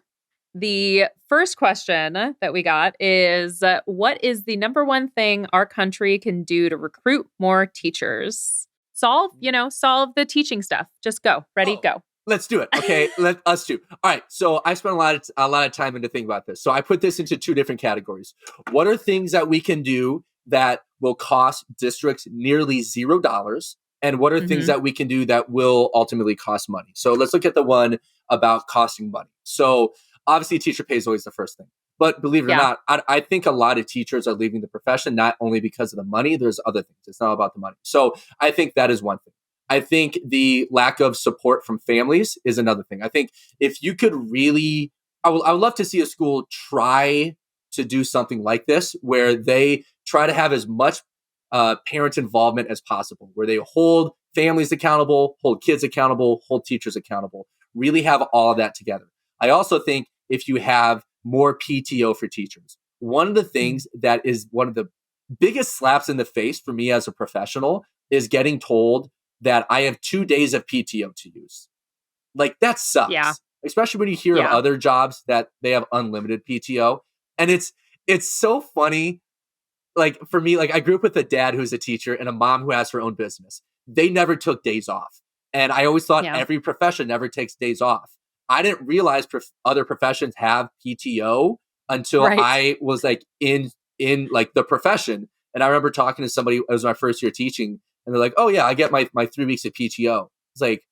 the first question that we got is, what is the number one thing our country can do to recruit more teachers? Solve the teaching stuff. Just go. Ready, go. Let's do it. Okay, let us do. All right. So I spent a lot of time into thinking about this. So I put this into two different categories. What are things that we can do that will cost districts nearly $0? And what are things that we can do that will ultimately cost money? So let's look at the one about costing money. So obviously, teacher pay is always the first thing. But believe it or not, I think a lot of teachers are leaving the profession not only because of the money. There's other things. It's not about the money. So I think that is one thing. I think the lack of support from families is another thing. I think if you could really, I would love to see a school try to do something like this, where they try to have as much parent involvement as possible, where they hold families accountable, hold kids accountable, hold teachers accountable, really have all of that together. I also think if you have more PTO for teachers, one of the things that is one of the biggest slaps in the face for me as a professional is getting told that I have 2 days of PTO to use. Like, that sucks. Yeah. Especially when you hear of other jobs that they have unlimited PTO. And it's so funny. like for me, like I grew up with a dad who's a teacher and a mom who has her own business. They never took days off. And I always thought every profession never takes days off. I didn't realize other professions have PTO until I was like in like the profession. And I remember talking to somebody, it was my first year teaching, and they're like, oh yeah, I get my 3 weeks of PTO. It's like,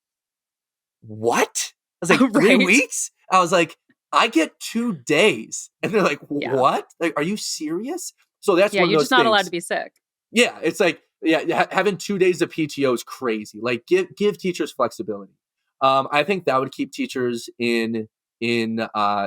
what? I was like, 3 weeks? I was like, I get 2 days. And they're like, what? Like, are you serious? So that's one of those you're just not things. allowed to be sick. Yeah, it's like, having 2 days of PTO is crazy. Like, give teachers flexibility. I think that would keep teachers in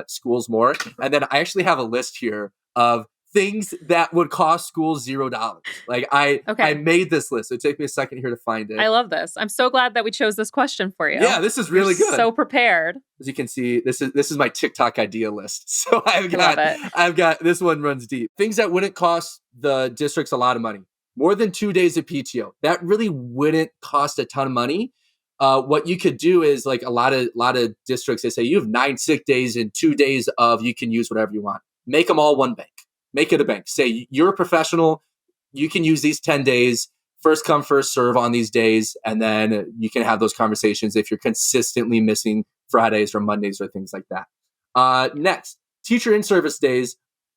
schools more. And then I actually have a list here of things that would cost schools $0. Like I made this list. It took me a second here to find it. I love this. I'm so glad that we chose this question for you. Yeah, this is really good. So prepared. As you can see, this is my TikTok idea list. So I've got this one runs deep. Things that wouldn't cost the districts a lot of money. More than 2 days of PTO. That really wouldn't cost a ton of money. What you could do is like a lot of districts, they say you have 9 sick days and 2 days of you can use whatever you want. Make them all one bank. Make it a bank. Say you're a professional. You can use these 10 days. First come, first serve on these days. And then you can have those conversations if you're consistently missing Fridays or Mondays or things like that. Next, teacher in-service days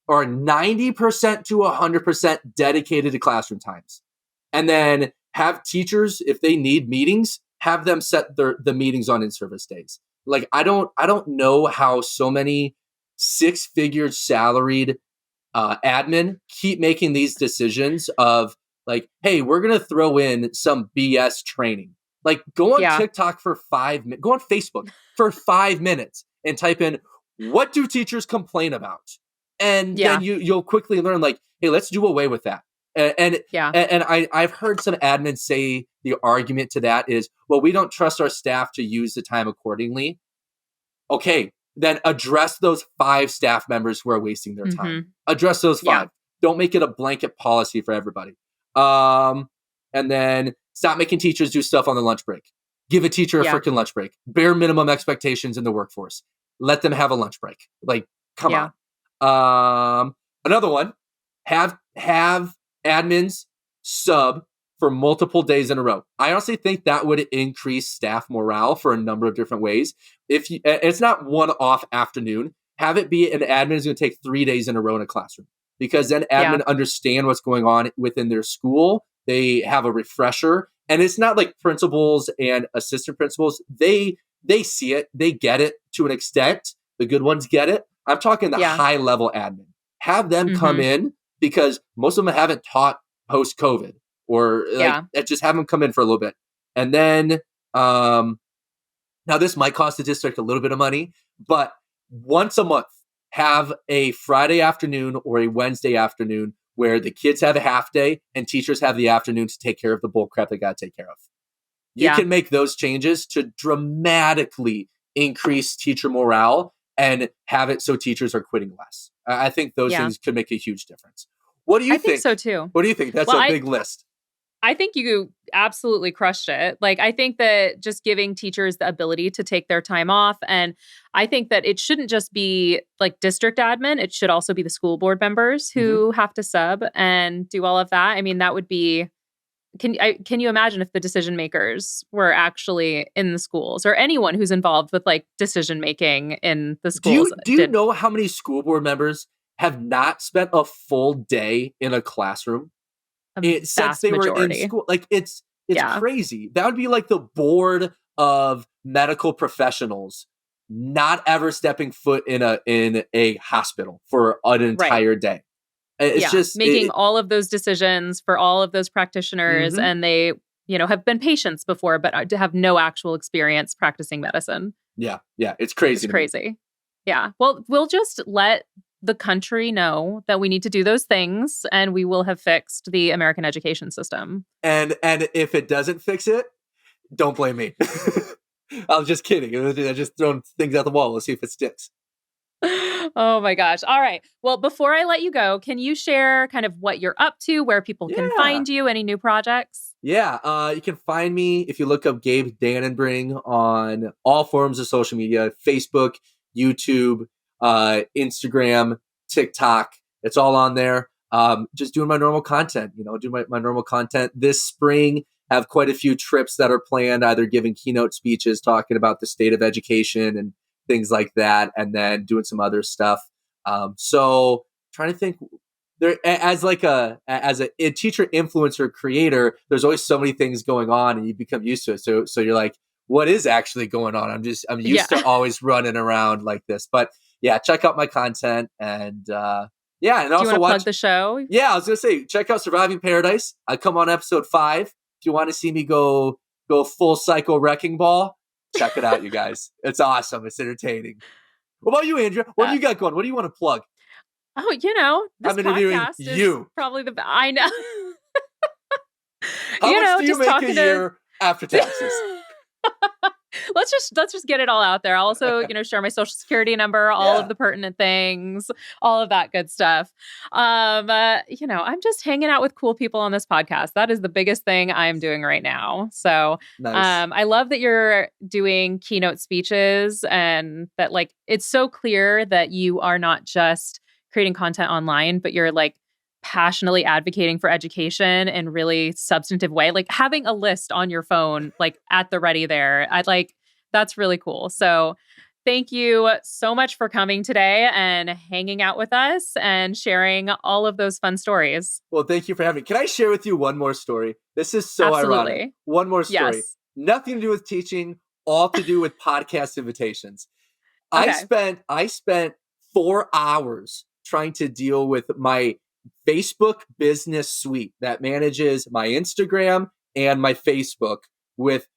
are 90% to 100% dedicated to classroom times. And then have teachers, if they need meetings, have them set the meetings on in-service days. Like, I don't know how so many 6-figure salaried admin keep making these decisions of like, hey, we're going to throw in some BS training. Like, go on TikTok for 5 minutes, go on Facebook for 5 minutes and type in, what do teachers complain about? And then you'll quickly learn like, hey, let's do away with that. And I've heard some admins say the argument to that is, well, we don't trust our staff to use the time accordingly. Okay, then address those 5 staff members who are wasting their time. Address those 5. Don't make it a blanket policy for everybody. And then stop making teachers do stuff on the lunch break. Give a teacher a freaking lunch break. Bare minimum expectations in the workforce. Let them have a lunch break. Like, come on. Another one, have admins sub for multiple days in a row. I honestly think that would increase staff morale for a number of different ways. It's not one-off afternoon. Have it be an admin is going to take 3 days in a row in a classroom, because then admin understand what's going on within their school. They have a refresher, and it's not like principals and assistant principals. They see it. They get it to an extent. The good ones get it. I'm talking the high-level admin. Have them come in, because most of them haven't taught post-COVID, or just have them come in for a little bit. And then, now this might cost the district a little bit of money, but once a month, have a Friday afternoon or a Wednesday afternoon where the kids have a half day and teachers have the afternoon to take care of the bull crap they got to take care of. You can make those changes to dramatically increase teacher morale and have it so teachers are quitting less. I think those things could make a huge difference. What do you think? I think so too. What do you think? That's a big list. I think you absolutely crushed it. Like, I think that just giving teachers the ability to take their time off. And I think that it shouldn't just be like district admin. It should also be the school board members who have to sub and do all of that. I mean, that would be, can you imagine if the decision makers were actually in the schools, or anyone who's involved with like decision making in the schools? Do you know how many school board members have not spent a full day in a classroom? Since they were in school? Like, it's crazy. That would be like the board of medical professionals not ever stepping foot in a hospital for an entire day. It's just making all of those decisions for all of those practitioners, and they, have been patients before, but have no actual experience practicing medicine. Yeah, it's crazy. It's crazy. Yeah. Well, we'll just let the country know that we need to do those things, and we will have fixed the American education system. And if it doesn't fix it, don't blame me. I'm just kidding. I'm just throwing things at the wall. Let's see if it sticks. Oh my gosh. All right. Well, before I let you go, can you share kind of what you're up to, where people can find you, any new projects? Yeah. You can find me if you look up Gabe Dannenbring on all forms of social media: Facebook, YouTube, Instagram, TikTok. It's all on there. just doing my normal content, do my normal content this spring. Have quite a few trips that are planned, either giving keynote speeches, talking about the state of education and things like that, and then doing some other stuff. So trying to think there as a teacher, influencer, creator, there's always so many things going on and you become used to it. So you're like, what is actually going on? I'm used to always running around like this, but yeah, check out my content and, and also plug the show. Yeah, I was gonna say, check out Surviving Paradise. I come on episode 5. If you want to see me go full psycho wrecking ball, check it out, you guys. It's awesome. It's entertaining. What about you, Andrea? What do you got going? What do you want to plug? Oh, this I'm interviewing podcast you. Is probably the I know. How much do you make a year after taxes? Let's just get it all out there. I'll also, share my social security number, all of the pertinent things, all of that good stuff. I'm just hanging out with cool people on this podcast. That is the biggest thing I'm doing right now. So, nice. I love that you're doing keynote speeches and that it's so clear that you are not just creating content online, but you're passionately advocating for education in really substantive way, having a list on your phone, at the ready there. That's really cool. So thank you so much for coming today and hanging out with us and sharing all of those fun stories. Well, thank you for having me. Can I share with you one more story? This is so ironic. One more story. Yes. Nothing to do with teaching, all to do with podcast invitations. Okay. I spent 4 hours trying to deal with my Facebook business suite that manages my Instagram and my Facebook with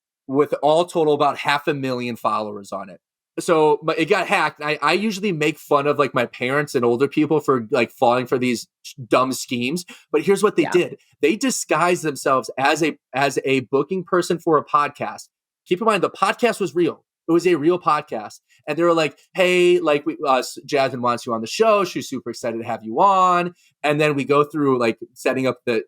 all total about 500,000 followers on it. So it got hacked. I usually make fun of my parents and older people for falling for these dumb schemes. But here's what they did. They disguised themselves as a booking person for a podcast. Keep in mind, the podcast was real. It was a real podcast. And they were like, hey, Jasmine wants you on the show. She's super excited to have you on. And then we go through setting up the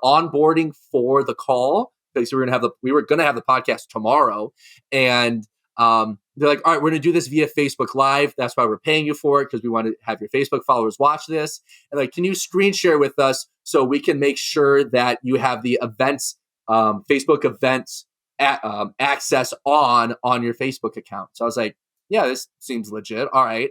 onboarding for the call. Because we were gonna have the podcast tomorrow. And they're like, all right, we're gonna do this via Facebook Live. That's why we're paying you for it, because we want to have your Facebook followers watch this. And can you screen share with us so we can make sure that you have the events, Facebook events access on your Facebook account? So I was like, yeah, this seems legit. All right.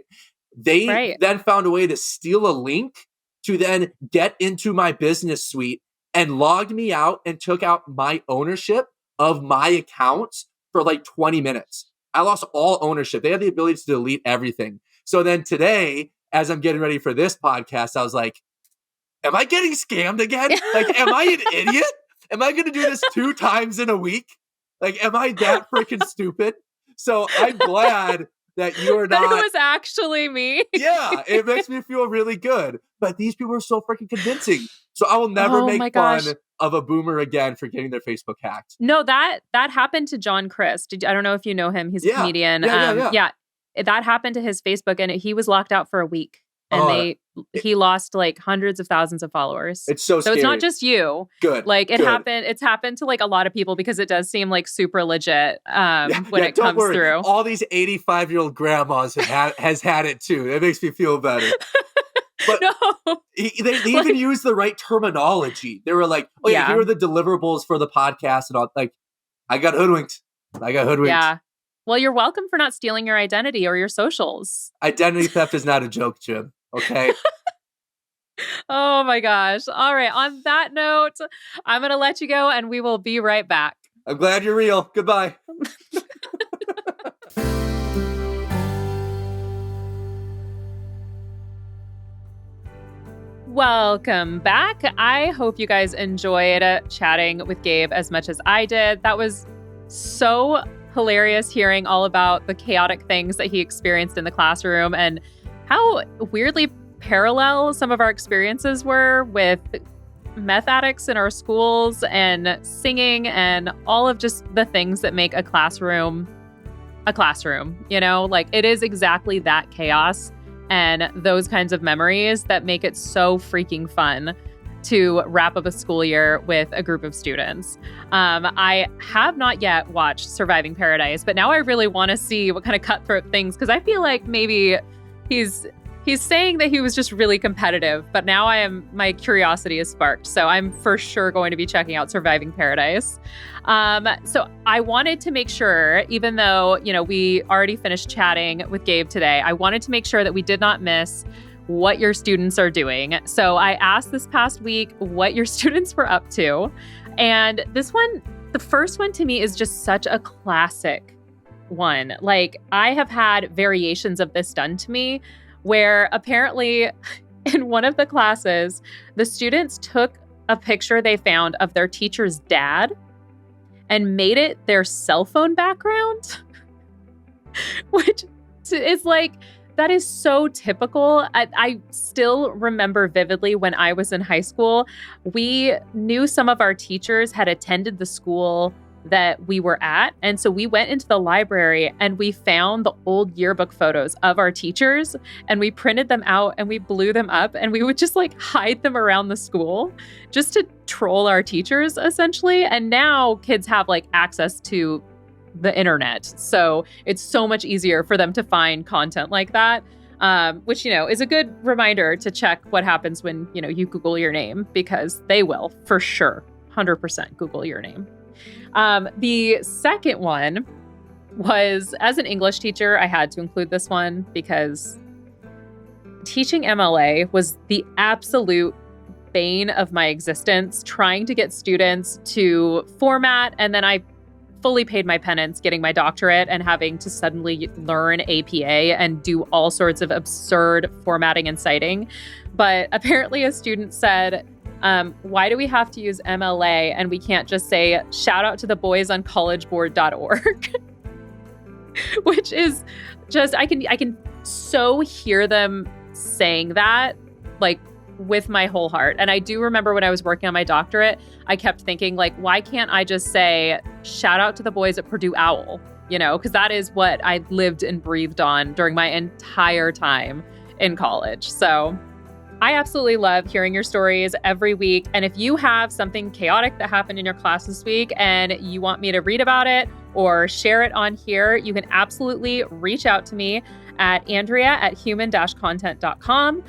They then found a way to steal a link to then get into my business suite and logged me out and took out my ownership of my accounts for 20 minutes. I lost all ownership. They had the ability to delete everything. So then today, as I'm getting ready for this podcast, I was like, am I getting scammed again? Am I an idiot? Am I going to do this 2 times in a week? Am I that freaking stupid? So I'm glad that you're not. That was actually me. Yeah, it makes me feel really good. But these people are so freaking convincing. So I will never make fun of a boomer again for getting their Facebook hacked. No, that happened to John Crist. I don't know if you know him. He's a comedian. Yeah. That happened to his Facebook, and he was locked out for a week. And he lost hundreds of thousands of followers. It's so scary. It's not just you. Good. Happened. It's happened to a lot of people, because it does seem super legit when it comes through. All these 85-year-old grandmas has had it too. That makes me feel better. But no. they even used the right terminology. They were like, oh yeah, here are the deliverables for the podcast and all. I got hoodwinked. Yeah. Well, you're welcome for not stealing your identity or your socials. Identity theft is not a joke, Jim. Okay. Oh my gosh. All right. On that note, I'm going to let you go and we will be right back. I'm glad you're real. Goodbye. Welcome back. I hope you guys enjoyed chatting with Gabe as much as I did. That was so hilarious hearing all about the chaotic things that he experienced in the classroom and how weirdly parallel some of our experiences were with meth addicts in our schools and singing and all of just the things that make a classroom, it is exactly that chaos and those kinds of memories that make it so freaking fun to wrap up a school year with a group of students. I have not yet watched Surviving Paradise, but now I really want to see what kind of cutthroat things, because I feel like maybe he's He's saying that he was just really competitive, but now my curiosity is sparked. So I'm for sure going to be checking out Surviving Paradise. So I wanted to make sure, even though, we already finished chatting with Gabe today, I wanted to make sure that we did not miss what your students are doing. So I asked this past week what your students were up to. And this one, the first one to me is just such a classic one. Like, I have had variations of this done to me where apparently in one of the classes, the students took a picture they found of their teacher's dad and made it their cell phone background, which is like, that is so typical. I still remember vividly when I was in high school, we knew some of our teachers had attended the school that we were at. And so we went into the library and we found the old yearbook photos of our teachers and we printed them out and we blew them up and we would just like hide them around the school just to troll our teachers essentially. And now kids have like access to the internet. So it's so much easier for them to find content like that, which, is a good reminder to check what happens when, you Google your name, because they will for sure 100% Google your name. The second one was, as an English teacher, I had to include this one because teaching MLA was the absolute bane of my existence, trying to get students to format. And then I fully paid my penance getting my doctorate and having to suddenly learn APA and do all sorts of absurd formatting and citing. But apparently a student said, why do we have to use MLA and we can't just say, shout out to the boys on collegeboard.org? Which is just, I can so hear them saying that, like, with my whole heart. And I do remember when I was working on my doctorate, I kept thinking, like, why can't I just say, shout out to the boys at Purdue Owl? Because that is what I lived and breathed on during my entire time in college. So I absolutely love hearing your stories every week. And if you have something chaotic that happened in your class this week and you want me to read about it or share it on here, you can absolutely reach out to me at Andrea@human-content.com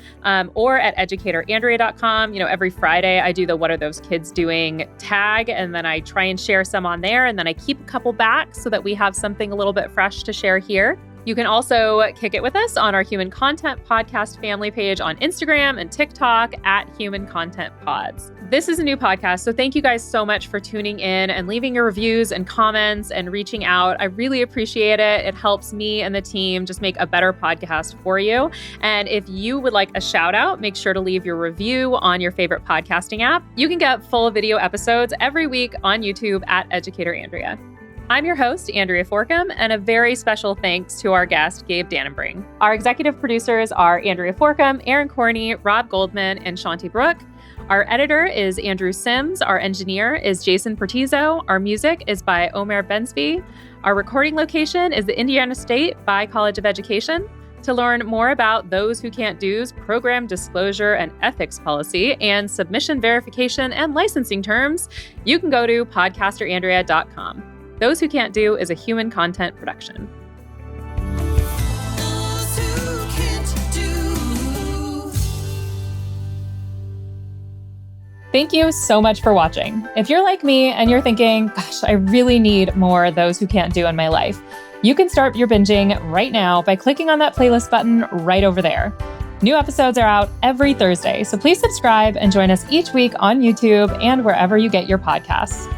or at educatorandrea.com. Every Friday I do the What Are Those Kids Doing tag, and then I try and share some on there, and then I keep a couple back so that we have something a little bit fresh to share here. You can also kick it with us on our Human Content Podcast family page on Instagram and TikTok at Human Content Pods. This is a new podcast, so thank you guys so much for tuning in and leaving your reviews and comments and reaching out. I really appreciate it. It helps me and the team just make a better podcast for you. And if you would like a shout out, make sure to leave your review on your favorite podcasting app. You can get full video episodes every week on YouTube at Educator Andrea. I'm your host, Andrea Forkham, and a very special thanks to our guest, Gabe Dannenbring. Our executive producers are Andrea Forkham, Aaron Corney, Rob Goldman, and Shanti Brooke. Our editor is Andrew Sims. Our engineer is Jason Pertizo. Our music is by Omer Bensby. Our recording location is the Indiana State by College of Education. To learn more about Those Who Can't Do's program disclosure and ethics policy and submission verification and licensing terms, you can go to podcasterandrea.com. Those Who Can't Do is a human content production. Thank you so much for watching. If you're like me and you're thinking, gosh, I really need more Those Who Can't Do in my life, you can start your binging right now by clicking on that playlist button right over there. New episodes are out every Thursday, so please subscribe and join us each week on YouTube and wherever you get your podcasts.